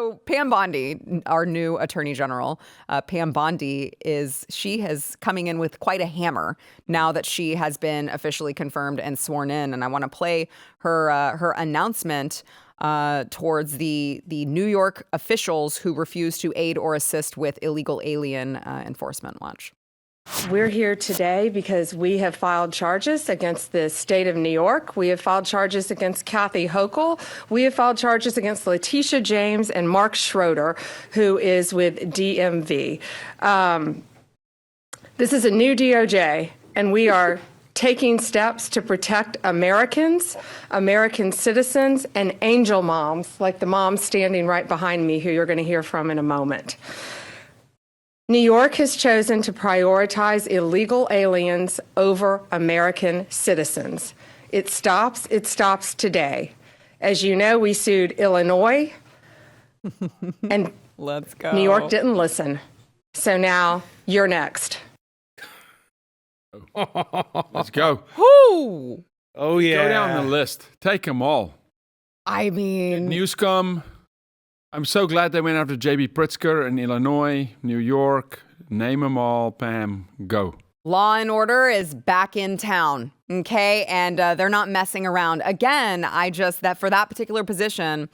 So Pam Bondi, our new Attorney General, Pam Bondi she has coming in with quite a hammer now that she has been officially confirmed and sworn in. And I want to play her announcement towards the New York officials who refuse to aid or assist with illegal alien enforcement. Watch. We're here today because we have filed charges against the state of New York. We have filed charges against Kathy Hochul. We have filed charges against Letitia James and Mark Schroeder, who is with DMV. This is a new DOJ, and we are taking steps to protect Americans, American citizens, and angel moms, like the mom standing right behind me, who you're going to hear from in a moment. New York has chosen to prioritize illegal aliens over American citizens. It stops today. As you know, we sued Illinois, and Let's go. New York didn't listen. So now you're next. Let's go. Whoo! Oh, yeah. Go down the list. Take them all. I mean, Newscom. I'm so glad they went after J.B. Pritzker in Illinois, New York. Name them all, Pam. Go. Law and order is back in town, okay? And they're not messing around. Again, for that particular position,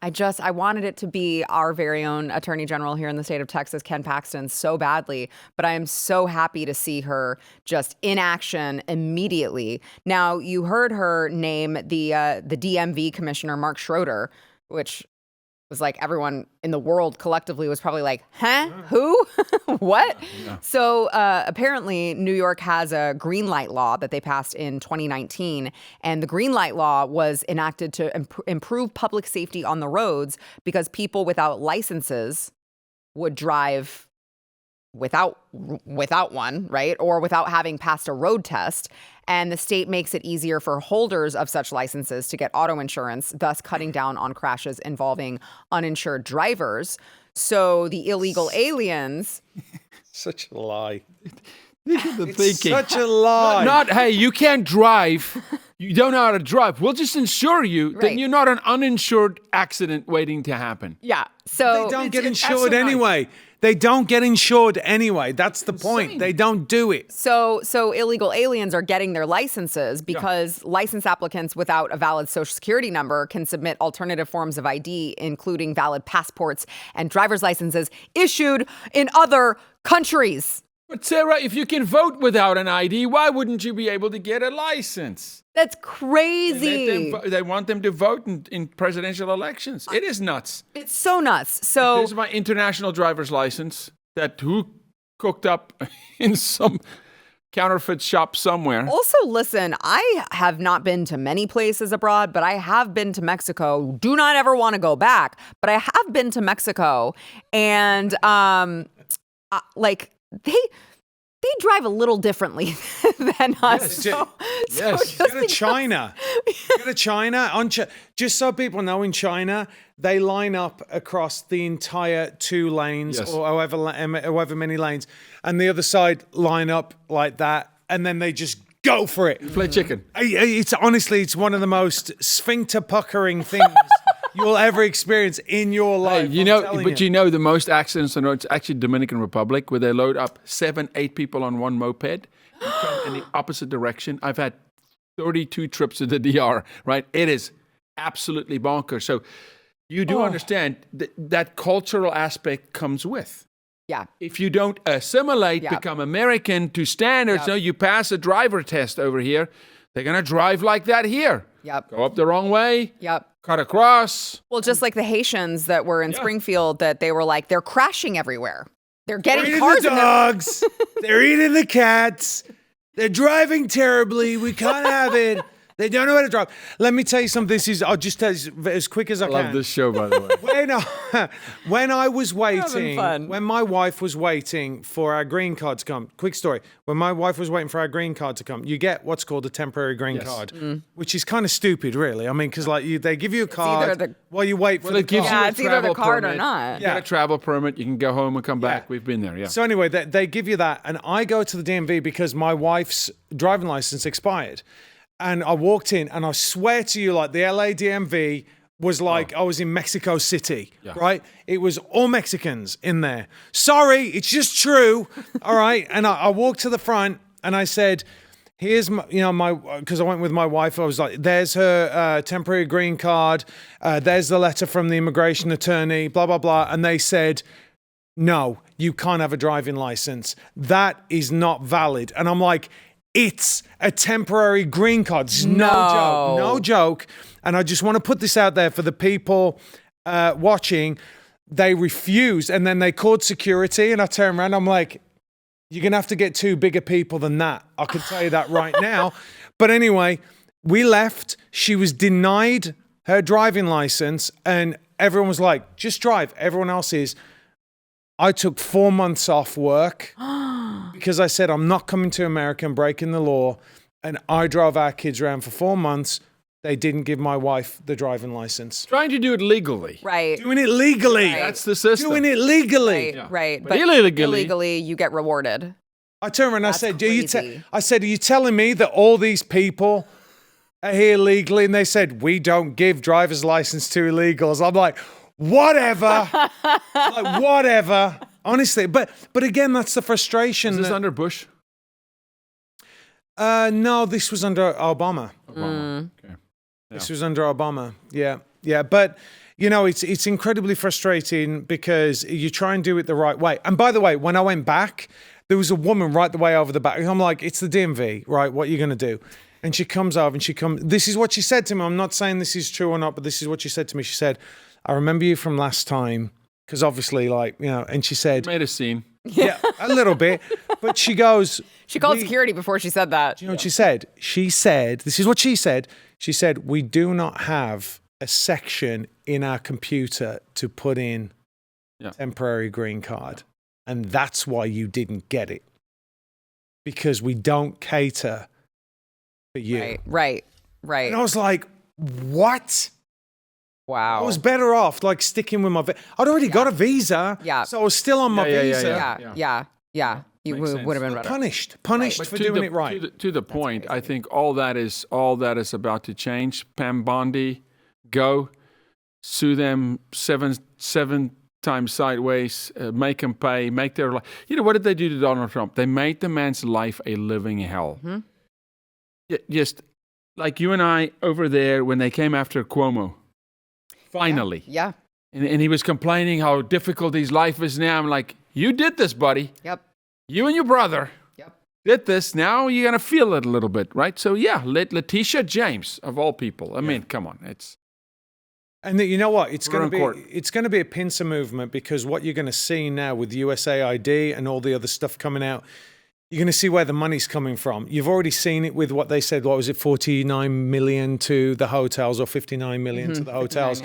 I wanted it to be our very own Attorney General here in the state of Texas, Ken Paxton, so badly. But I am so happy to see her just in action immediately. Now, you heard her name the DMV commissioner, Mark Schroeder, which was like everyone in the world collectively was probably like, huh? Who? What? Yeah. So apparently New York has a green light law that they passed in 2019. And the green light law was enacted to improve public safety on the roads because people without licenses would drive without one, right? Or without having passed a road test. And the state makes it easier for holders of such licenses to get auto insurance, thus cutting down on crashes involving uninsured drivers. So the illegal aliens... Such a lie. It's such a lie. Not, hey, you can't drive. You don't know how to drive. We'll just insure you that you're not an uninsured accident waiting to happen. Yeah. So they don't get insured anyway. They don't get insured anyway. That's the point. They don't do it. So illegal aliens are getting their licenses because license applicants without a valid social security number can submit alternative forms of ID, including valid passports and driver's licenses issued in other countries. But Sarah, if you can vote without an ID, why wouldn't you be able to get a license? That's crazy. They want them to vote in presidential elections. It is nuts. It's so nuts. So here's my international driver's license that who cooked up in some counterfeit shop somewhere. Also, listen, I have not been to many places abroad, but I have been to Mexico. Do not ever want to go back, but I have been to Mexico, and they drive a little differently than us. Yes. Go to China. Go to China. Just so people know, in China, they line up across the entire 2 lanes or however many lanes, and the other side line up like that, and then they just go for it. Play chicken. It's one of the most sphincter puckering things you'll ever experience in your life. You know the most accidents on roads, actually Dominican Republic, where they load up 7-8 people on one moped and come in the opposite direction. I've had 32 trips to the DR, right? It is absolutely bonkers. So you do understand that cultural aspect comes with. Yeah. If you don't assimilate, become American to standards, so you pass a driver test over here, they're going to drive like that here. Yep. Go up the wrong way. Yep. Cut across. Well, just like the Haitians that were in Springfield, that they were like, they're crashing everywhere. They're getting cars. The dogs. They're eating the cats. They're driving terribly. We can't have it. They don't know how to drive. Let me tell you something. I'll just tell you as quick as I can. I love this show, by the way. When I was waiting, when my wife was waiting for our green card to come, quick story. When my wife was waiting for our green card to come, you get what's called a temporary green card, which is kind of stupid, really. I mean, because they give you a card while you wait for the card. Yeah, it's either the card or not. You get a travel permit. You can go home and come back. We've been there, So anyway, they give you that. And I go to the DMV because my wife's driving license expired. And I walked in, and I swear to you, like the LA DMV was like I was in Mexico City, right? It was all Mexicans in there. Sorry, it's just true. All right. And I walked to the front and I said, here's my, because I went with my wife. I was like, there's her temporary green card. There's the letter from the immigration attorney, blah, blah, blah. And they said, no, you can't have a driving license. That is not valid. And I'm like, it's a temporary green card. It's no joke. And I just want to put this out there for the people watching. They refused, and then they called security, and I turned around, I'm like, you're going to have to get two bigger people than that. I can tell you that right now. But anyway, we left. She was denied her driving license, and everyone was like, just drive. Everyone else is. I took 4 months off work because I said, I'm not coming to America and breaking the law. And I drove our kids around for 4 months. They didn't give my wife the driving license. Trying to do it legally. Right. Doing it legally. Right. That's the system. Doing it legally. Right. Yeah. Right. But illegally, you get rewarded. I turned around and I That's said, crazy. are you telling me that all these people are here legally? And they said, we don't give driver's license to illegals. I'm like, whatever. Like, whatever. Honestly. But again, that's the frustration. Is this under Bush? No, this was under Obama. Obama. Okay. This was under Obama. Yeah. Yeah. But, it's incredibly frustrating because you try and do it the right way. And by the way, when I went back, there was a woman right the way over the back. I'm like, it's the DMV, right? What are you going to do? And she comes over and this is what she said to me. I'm not saying this is true or not, but this is what she said to me. She said, I remember you from last time. Because obviously, and she said... Made a scene. Yeah, a little bit. But she goes... She called security before she said that. Do you know what she said? She said, this is what she said. She said, we do not have a section in our computer to put in temporary green card. And that's why you didn't get it. Because we don't cater for you. Right. And I was like, what? Wow. I was better off sticking with my visa. I'd already got a visa. Yeah. So I was still on my visa. Yeah. You would have been better. Punished for to doing it right. To the point, I think all that is about to change. Pam Bondi, go sue them seven times sideways, make them pay, make their life. What did they do to Donald Trump? They made the man's life a living hell. Mm-hmm. Just like you and I over there when they came after Cuomo. Finally. Yeah. And he was complaining how difficult his life is now. I'm like, you did this, buddy. Yep. You and your brother did this. Now you're going to feel it a little bit, right? So, let Letitia James, of all people. I mean, come on. And you know what? It's going to be a pincer movement because what you're going to see now with USAID and all the other stuff coming out, you're going to see where the money's coming from. You've already seen it with what they said, 49 million to the hotels or 59 million to the hotels.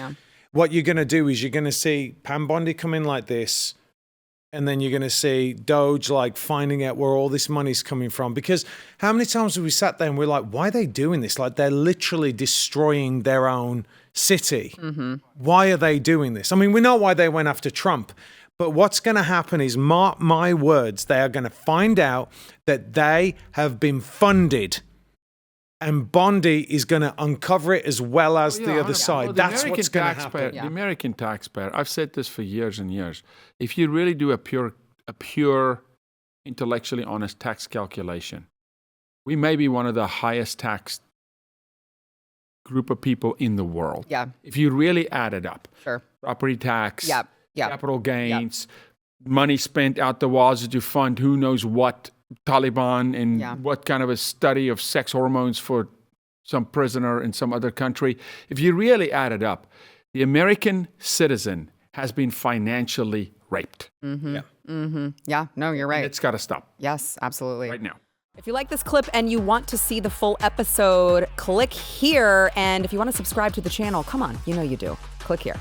What you're going to do is you're going to see Pam Bondi come in like this, and then you're going to see Doge finding out where all this money's coming from. Because how many times have we sat there and we're like, why are they doing this? They're literally destroying their own city. Mm-hmm. Why are they doing this? I mean, we know why they went after Trump. But what's going to happen is, mark my words, they are going to find out that they have been funded. And Bondi is going to uncover it as well as the other side. Well, that's what's going to happen. The American taxpayer, I've said this for years and years. If you really do a pure, intellectually honest tax calculation, we may be one of the highest taxed group of people in the world. Yeah. If you really add it up. Sure. Property tax. Yep. Capital gains, money spent out the wazoo to fund who knows what, Taliban, and what kind of a study of sex hormones for some prisoner in some other country. If you really add it up, the American citizen has been financially raped. Mm-hmm. Yeah. Mm-hmm. Yeah, no, you're right. And it's got to stop. Yes, absolutely. Right now. If you like this clip and you want to see the full episode, click here. And if you want to subscribe to the channel, come on, you know you do. Click here.